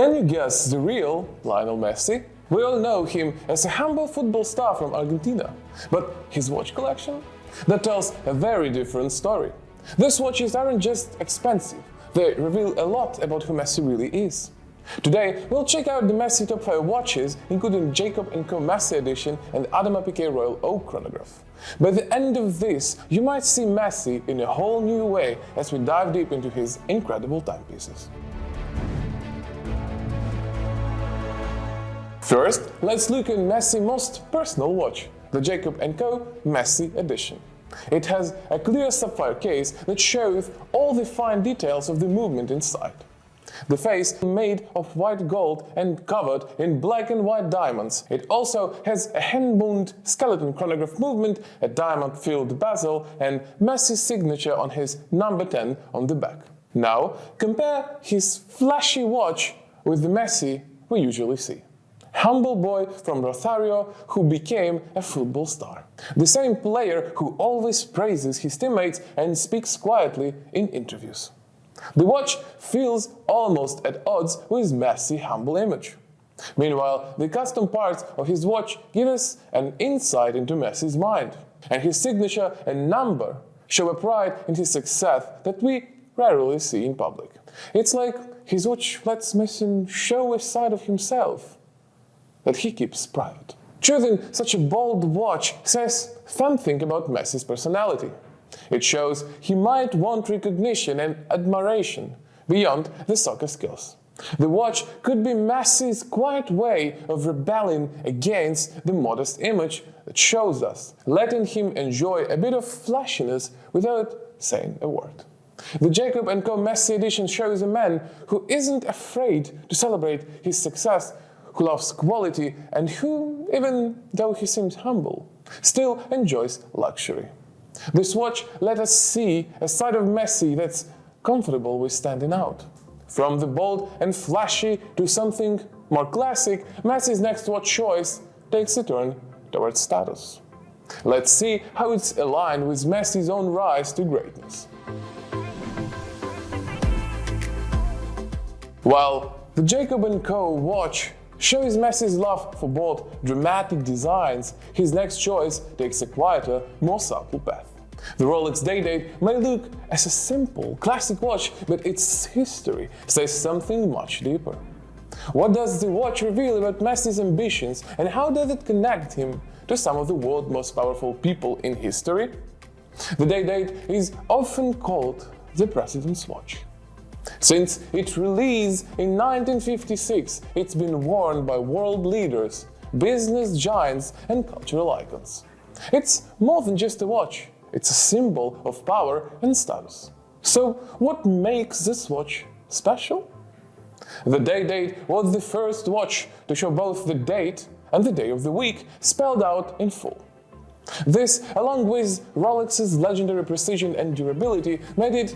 Can you guess the real Lionel Messi? We all know him as a humble football star from Argentina, but his watch collection? That tells a very different story. These watches aren't just expensive, they reveal a lot about who Messi really is. Today, we'll check out the Messi top 5 watches, including Jacob & Co Messi Edition and Audemars Piguet Royal Oak chronograph. By the end of this, you might see Messi in a whole new way as we dive deep into his incredible timepieces. First, let's look at Messi's most personal watch, the Jacob & Co Messi Edition. It has a clear sapphire case that shows all the fine details of the movement inside. The face is made of white gold and covered in black and white diamonds. It also has a hand-wound skeleton chronograph movement, a diamond-filled bezel, and Messi's signature on his number 10 on the back. Now, compare his flashy watch with the Messi we usually see. Humble boy from Rosario who became a football star. The same player who always praises his teammates and speaks quietly in interviews. The watch feels almost at odds with Messi's humble image. Meanwhile, the custom parts of his watch give us an insight into Messi's mind, and his signature and number show a pride in his success that we rarely see in public. It's like his watch lets Messi show a side of himself that he keeps private. Choosing such a bold watch says something about Messi's personality. It shows he might want recognition and admiration beyond the soccer skills. The watch could be Messi's quiet way of rebelling against the modest image that shows us, letting him enjoy a bit of flashiness without saying a word. The Jacob & Co Messi Edition shows a man who isn't afraid to celebrate his success, who loves quality, and who, even though he seems humble, still enjoys luxury. This watch let us see a side of Messi that's comfortable with standing out. From the bold and flashy to something more classic, Messi's next watch choice takes a turn towards status. Let's see how it's aligned with Messi's own rise to greatness. While the Jacob & Co watch shows Messi's love for bold, dramatic designs, his next choice takes a quieter, more subtle path. The Rolex Day-Date may look as a simple, classic watch, but its history says something much deeper. What does the watch reveal about Messi's ambitions, and how does it connect him to some of the world's most powerful people in history? The Day-Date is often called the President's Watch. Since its release in 1956, it's been worn by world leaders, business giants, and cultural icons. It's more than just a watch, it's a symbol of power and status. So, what makes this watch special? The Day-Date was the first watch to show both the date and the day of the week spelled out in full. This, along with Rolex's legendary precision and durability, made it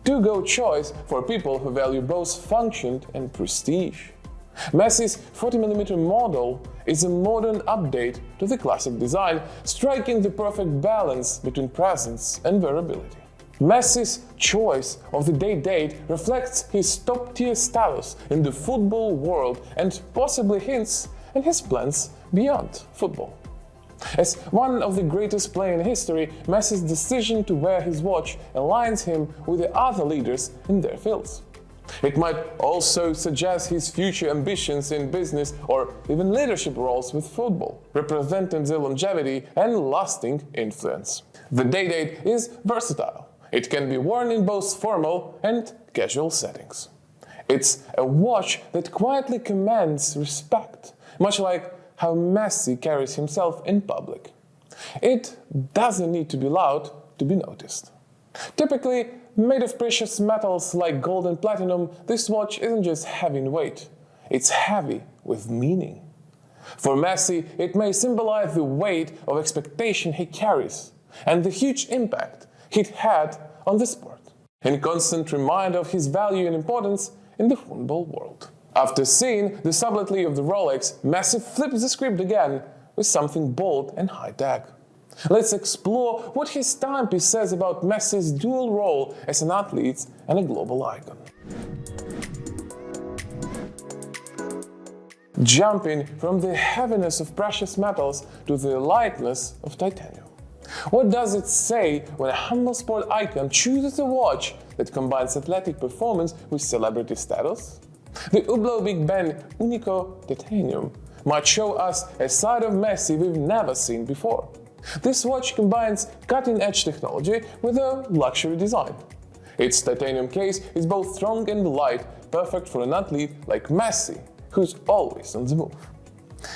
to-go choice for people who value both function and prestige. Messi's 40mm model is a modern update to the classic design, striking the perfect balance between presence and wearability. Messi's choice of the Day-Date reflects his top-tier status in the football world and possibly hints at his plans beyond football. As one of the greatest players in history, Messi's decision to wear his watch aligns him with the other leaders in their fields. It might also suggest his future ambitions in business or even leadership roles with football, representing the longevity and lasting influence. The Day-Date is versatile. It can be worn in both formal and casual settings. It's a watch that quietly commands respect, much like how Messi carries himself in public. It doesn't need to be loud to be noticed. Typically made of precious metals like gold and platinum, this watch isn't just heavy in weight, it's heavy with meaning. For Messi, it may symbolize the weight of expectation he carries and the huge impact he'd had on the sport, and constant reminder of his value and importance in the football world. After seeing the subtlety of the Rolex, Messi flips the script again with something bold and high-tech. Let's explore what his timepiece says about Messi's dual role as an athlete and a global icon. jumping from the heaviness of precious metals to the lightness of titanium. What does it say when a humble sport icon chooses a watch that combines athletic performance with celebrity status? The Hublot Big Bang Unico titanium might show us a side of Messi we've never seen before. This watch combines cutting-edge technology with a luxury design. Its titanium case is both strong and light, perfect for an athlete like Messi, who's always on the move.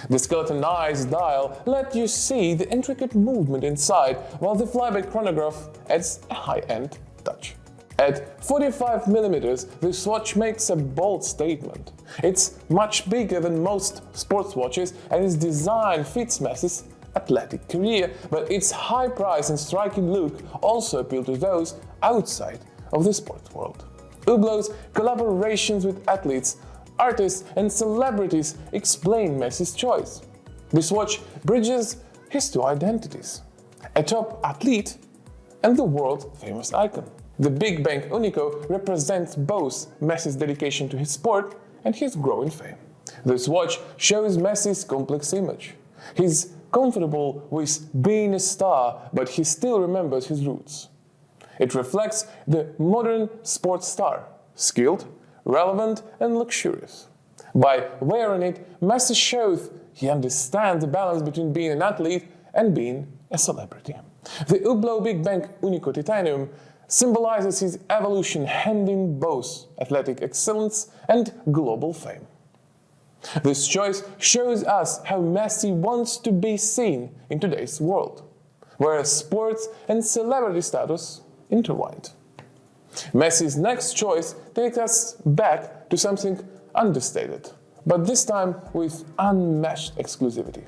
The skeletonized dial let you see the intricate movement inside, while the flyback chronograph adds a high-end touch. At 45mm, this watch makes a bold statement. It's much bigger than most sports watches, and its design fits Messi's athletic career, but its high price and striking look also appeal to those outside of the sports world. Hublot's collaborations with athletes, artists and celebrities explain Messi's choice. This watch bridges his two identities: a top athlete and the world-famous icon. The Big Bang Unico represents both Messi's dedication to his sport and his growing fame. This watch shows Messi's complex image. He's comfortable with being a star, but he still remembers his roots. It reflects the modern sports star, skilled, relevant and luxurious. By wearing it, Messi shows he understands the balance between being an athlete and being a celebrity. The Hublot Big Bang Unico titanium symbolizes his evolution, handing both athletic excellence and global fame. This choice shows us how Messi wants to be seen in today's world, where sports and celebrity status intertwined. Messi's next choice takes us back to something understated, but this time with unmatched exclusivity.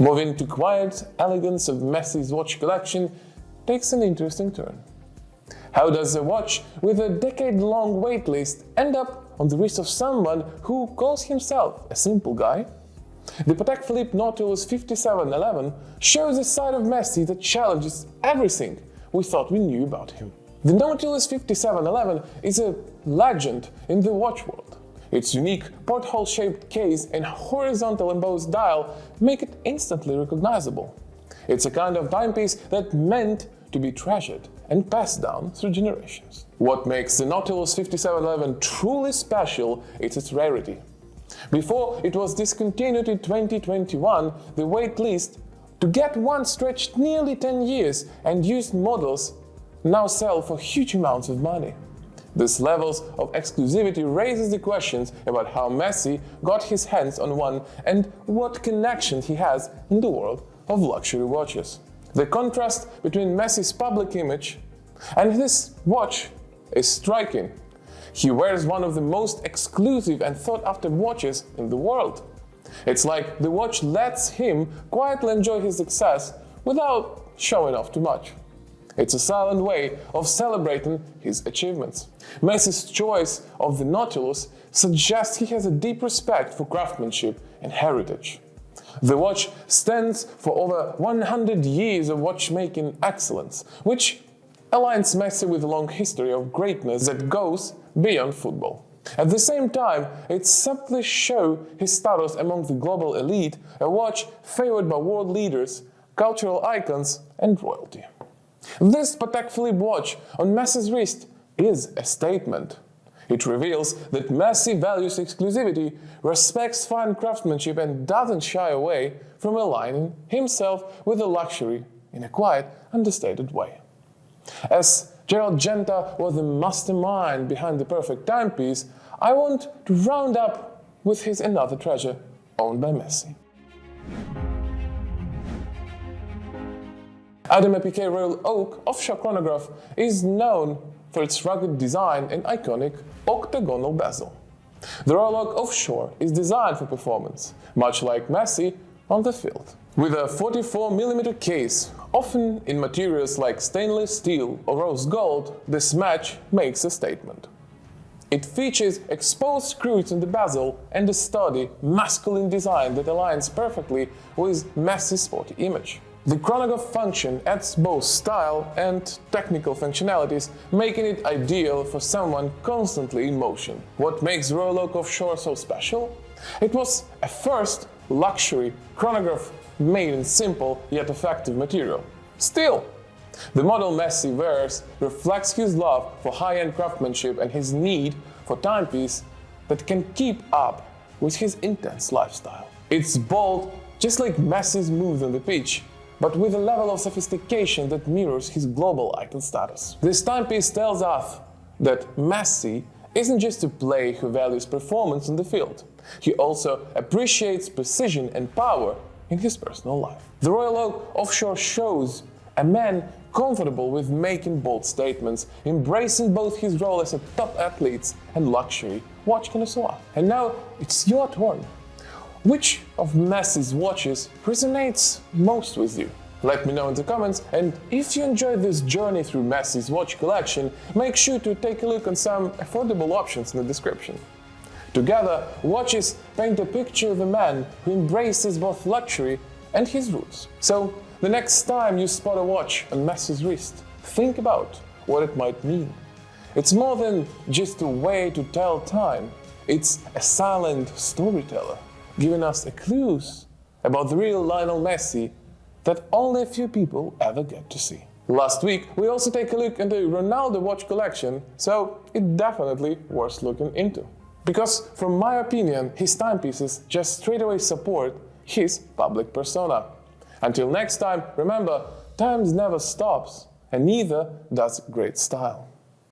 Moving to quiet elegance of Messi's watch collection takes an interesting turn. How does a watch with a decade-long waitlist end up on the wrist of someone who calls himself a simple guy? The Patek Philippe Nautilus 5711 shows a side of Messi that challenges everything we thought we knew about him. The Nautilus 5711 is a legend in the watch world. Its unique porthole-shaped case and horizontal embossed dial make it instantly recognizable. It's a kind of timepiece that's meant to be treasured and passed down through generations. What makes the Nautilus 5711 truly special is its rarity. Before it was discontinued in 2021, the wait list to get one stretched nearly 10 years, and used models now sell for huge amounts of money. This level of exclusivity raises the questions about how Messi got his hands on one and what connection he has in the world of luxury watches. The contrast between Messi's public image and his watch is striking. He wears one of the most exclusive and sought-after watches in the world. It's like the watch lets him quietly enjoy his success without showing off too much. It's a silent way of celebrating his achievements. Messi's choice of the Nautilus suggests he has a deep respect for craftsmanship and heritage. The watch stands for over 100 years of watchmaking excellence, which aligns Messi with a long history of greatness that goes beyond football. At the same time, it subtly shows his status among the global elite, a watch favored by world leaders, cultural icons, and royalty. This Patek Philippe watch on Messi's wrist is a statement. It reveals that Messi values exclusivity, respects fine craftsmanship, and doesn't shy away from aligning himself with the luxury in a quiet, understated way. As Gerald Genta was the mastermind behind the perfect timepiece, I want to round up with his another treasure owned by Messi. Audemars Piguet Royal Oak Offshore chronograph is known for its rugged design and iconic octagonal bezel. The Royal Oak Offshore is designed for performance, much like Messi on the field. With a 44mm case, often in materials like stainless steel or rose gold, this match makes a statement. It features exposed screws in the bezel and a sturdy, masculine design that aligns perfectly with Messi's sporty image. The chronograph function adds both style and technical functionalities, making it ideal for someone constantly in motion. What makes Rolex Offshore so special? It was a first luxury chronograph made in simple yet effective material. Still, the model Messi wears reflects his love for high-end craftsmanship and his need for timepiece that can keep up with his intense lifestyle. It's bold, just like Messi's moves on the pitch, but with a level of sophistication that mirrors his global icon status. This timepiece tells us that Messi isn't just a player who values performance on the field. He also appreciates precision and power in his personal life. The Rolex Offshore shows a man comfortable with making bold statements, embracing both his role as a top athlete and luxury watch connoisseur. And now it's your turn. Which of Messi's watches resonates most with you? Let me know in the comments, and if you enjoyed this journey through Messi's watch collection, make sure to take a look on some affordable options in the description. Together, watches paint a picture of a man who embraces both luxury and his roots. So, the next time you spot a watch on Messi's wrist, think about what it might mean. It's more than just a way to tell time, it's a silent storyteller, giving us clues about the real Lionel Messi that only a few people ever get to see. Last week, we also take a look at the Ronaldo watch collection, so it's definitely worth looking into. Because, from my opinion, his timepieces just straight away support his public persona. Until next time, remember, time never stops, and neither does great style.